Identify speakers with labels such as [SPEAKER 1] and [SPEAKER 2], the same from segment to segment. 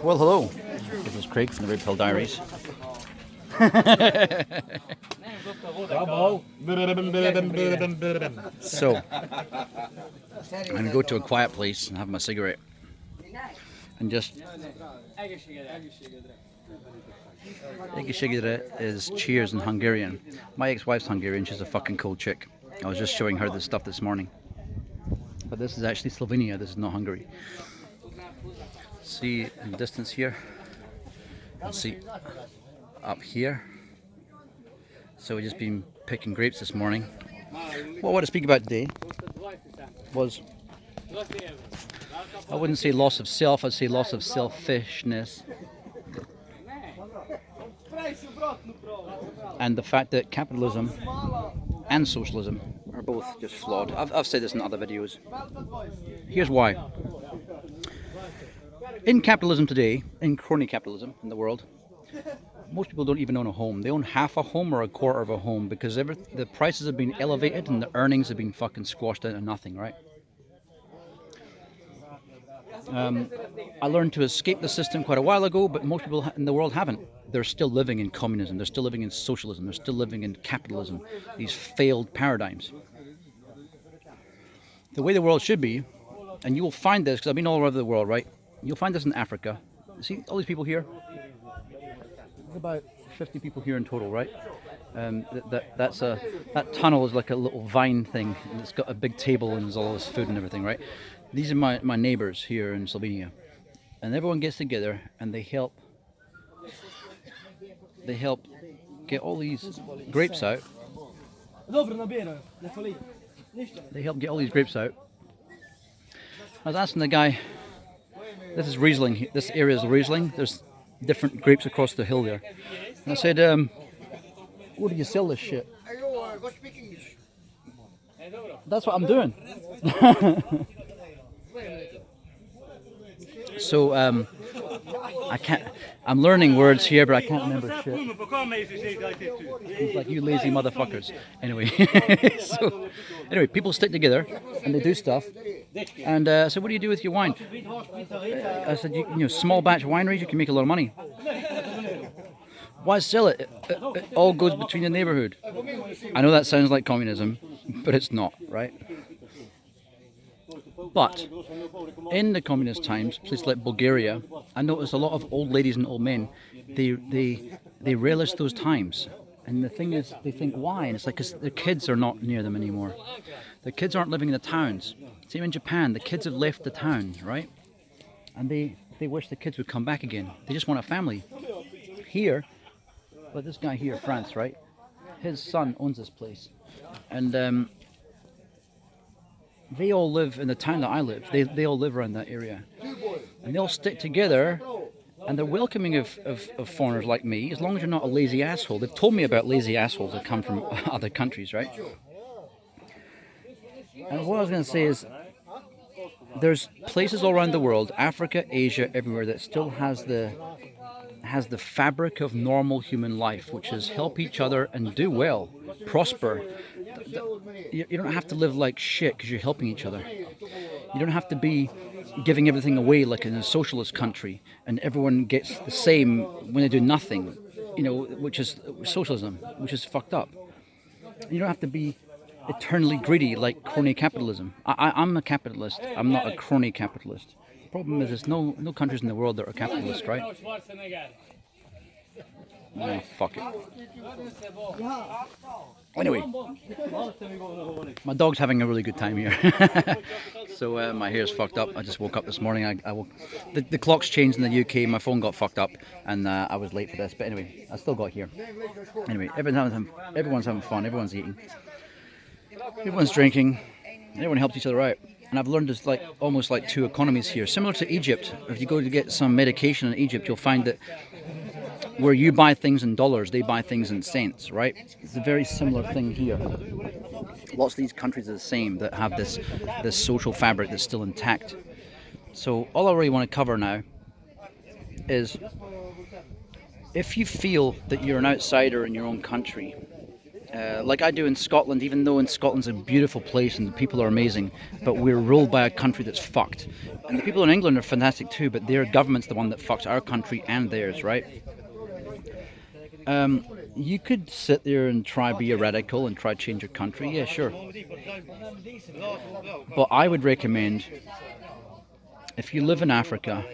[SPEAKER 1] Well, hello. This is Craig from the RedPillDiaries. So, I'm going to go to a quiet place and have my cigarette. And just... Egészségedre is cheers in Hungarian. My ex-wife's Hungarian, she's a fucking cool chick. I was just showing her this stuff this morning. But this is actually Slovenia, this is not Hungary. See in the distance here, and see up here. So we've just been picking grapes this morning. What I want to speak about today was, I wouldn't say loss of self, I'd say loss of selfishness. And the fact that capitalism and socialism are both just flawed. I've said this in other videos. Here's why. In capitalism today, in crony capitalism in the world, most people don't even own a home. They own half a home or a quarter of a home because the prices have been elevated and the earnings have been fucking squashed into nothing, right? I learned to escape the system quite a while ago, but most people in the world haven't. They're still living in communism, they're still living in socialism, they're still living in capitalism, these failed paradigms. The way the world should be, and you will find this, because I've been all over the world, right? You'll find this in Africa. See all these people here? There's about 50 people here in total, right? That tunnel is like a little vine thing, and it's got a big table and there's all this food and everything, right? These are my neighbors here in Slovenia, and everyone gets together and they help get all these grapes out. They help get all these grapes out. I was asking the guy, this is Riesling, this area is Riesling, there's different grapes across the hill there. And I said, where do you sell this shit? That's what I'm doing. So, I'm learning words here, but I can't remember shit. He's like, you lazy motherfuckers. Anyway, anyway, people stick together and they do stuff. And I said, what do you do with your wine? I said, you know, small batch wineries, you can make a lot of money. Why sell it? It all goes between the neighborhood. I know that sounds like communism, but it's not, right? But in the communist times, places like Bulgaria, I noticed a lot of old ladies and old men, they relish those times. And the thing is, they think, why? And it's like, because their kids are not near them anymore. Their kids aren't living in the towns. Same in Japan, the kids have left the towns, right? And they wish the kids would come back again. They just want a family. Here, like this guy here, France, right? His son owns this place. And they all live in the town that I live. They all live around that area. And they all stick together, and they're welcoming of foreigners like me, as long as you're not a lazy asshole. They've told me about lazy assholes that come from other countries, right? And what I was going to say is, there's places all around the world, Africa, Asia, everywhere, that still has the fabric of normal human life, which is help each other and do well, prosper. You don't have to live like shit because you're helping each other. You don't have to be giving everything away like in a socialist country and everyone gets the same when they do nothing, you know, which is socialism, which is fucked up. You don't have to be eternally greedy like crony capitalism. I'm a capitalist, I'm not a crony capitalist. The problem is there's no countries in the world that are capitalist, right? Oh, fuck it. Anyway, my dog's having a really good time here. So my hair's fucked up. I just woke up this morning. The clock's changed in the UK. My phone got fucked up and I was late for this. But anyway, I still got here. Anyway, everyone's having fun. Everyone's eating. Everyone's drinking. Everyone helps each other out. And I've learned there's like almost like two economies here. Similar to Egypt. If you go to get some medication in Egypt, you'll find that where you buy things in dollars, they buy things in cents, right? It's a very similar thing here. Lots of these countries are the same, that have this social fabric that's still intact. So all I really want to cover now is, if you feel that you're an outsider in your own country, like I do in Scotland, even though in Scotland's a beautiful place and the people are amazing, but we're ruled by a country that's fucked. And the people in England are fantastic too, but their government's the one that fucks our country and theirs, right? You could sit there and try be a radical and try change your country, yeah, sure. But I would recommend, if you live in Africa,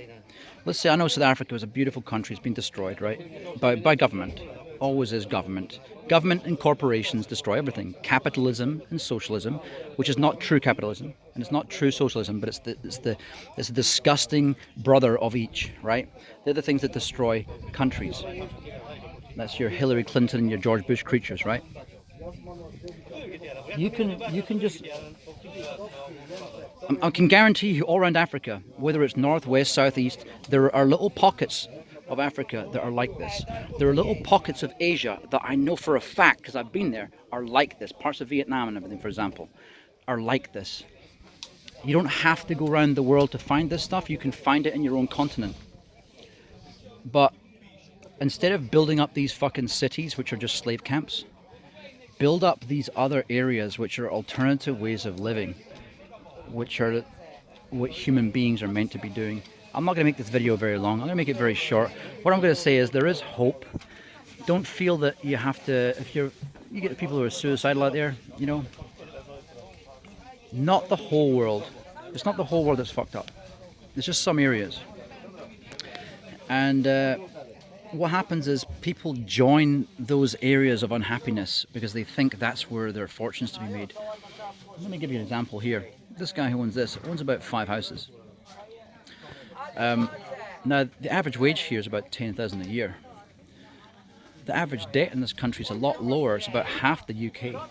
[SPEAKER 1] let's say I know South Africa is a beautiful country, it's been destroyed, right? By government. Always is government. Government and corporations destroy everything. Capitalism and socialism, which is not true capitalism, and it's not true socialism, but it's the disgusting brother of each, right? They're the things that destroy countries. That's your Hillary Clinton and your George Bush creatures, right? You can just... I can guarantee you all around Africa, whether it's north, west, south, east, there are little pockets of Africa that are like this. There are little pockets of Asia that I know for a fact, because I've been there, are like this. Parts of Vietnam and everything, for example, are like this. You don't have to go around the world to find this stuff. You can find it in your own continent. But instead of building up these fucking cities, which are just slave camps, build up these other areas which are alternative ways of living, which are what human beings are meant to be doing. I'm not going to make this video very long. I'm going to make it very short. What I'm going to say is there is hope. Don't feel that you have to, if you get people who are suicidal out there, you know, not the whole world. It's not the whole world that's fucked up. It's just some areas. And what happens is people join those areas of unhappiness because they think that's where their fortune's to be made. Let me give you an example here. This guy who owns this owns about 5 houses. Now, the average wage here is about 10,000 a year. The average debt in this country is a lot lower. It's about half the UK.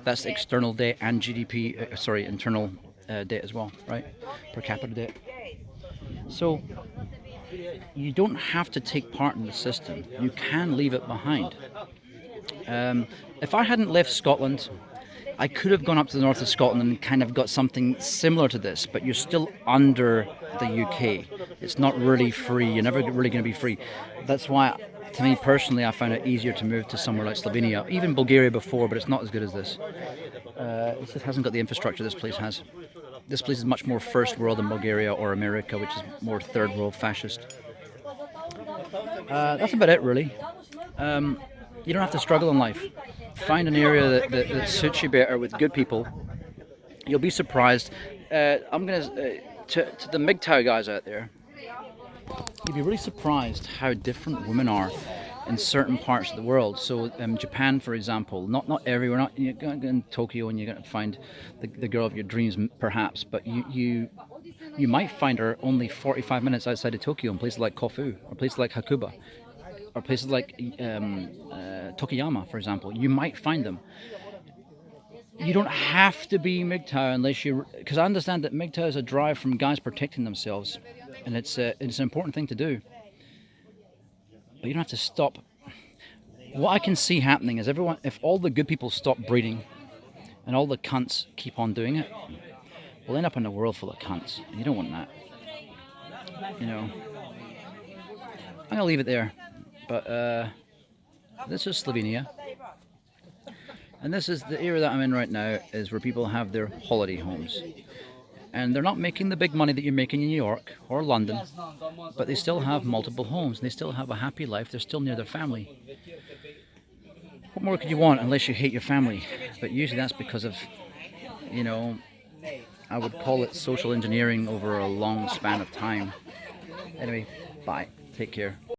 [SPEAKER 1] That's external debt and GDP, internal debt as well, right? Per capita debt. So, you don't have to take part in the system. You can leave it behind. If I hadn't left Scotland, I could have gone up to the north of Scotland and kind of got something similar to this, but you're still under the UK. It's not really free. You're never really going to be free. That's why, to me personally, I found it easier to move to somewhere like Slovenia, even Bulgaria before, but it's not as good as this. It just hasn't got the infrastructure this place has. This place is much more first world than Bulgaria or America, which is more third world fascist. That's about it, really. You don't have to struggle in life. Find an area that suits you better with good people. You'll be surprised. I'm going to the MGTOW guys out there. You'd be really surprised how different women are in certain parts of the world. So Japan, for example, not everywhere. Not you're going to Tokyo and you're going to find the girl of your dreams, perhaps, but you might find her only 45 minutes outside of Tokyo in places like Kofu or places like Hakuba. Or places like Tokuyama, for example. You might find them. You don't have to be MGTOW unless you... Because I understand that MGTOW is a drive from guys protecting themselves. And it's an important thing to do. But you don't have to stop. What I can see happening is if all the good people stop breeding and all the cunts keep on doing it, we'll end up in a world full of cunts. You don't want that. You know. I'm going to leave it there. But this is Slovenia, and this is the area that I'm in right now, is where people have their holiday homes, and they're not making the big money that you're making in New York or London, but they still have multiple homes and they still have a happy life. They're still near their family. What more could you want unless you hate your family? But usually that's because of, you know, I would call it social engineering over a long span of time. Anyway, bye, take care.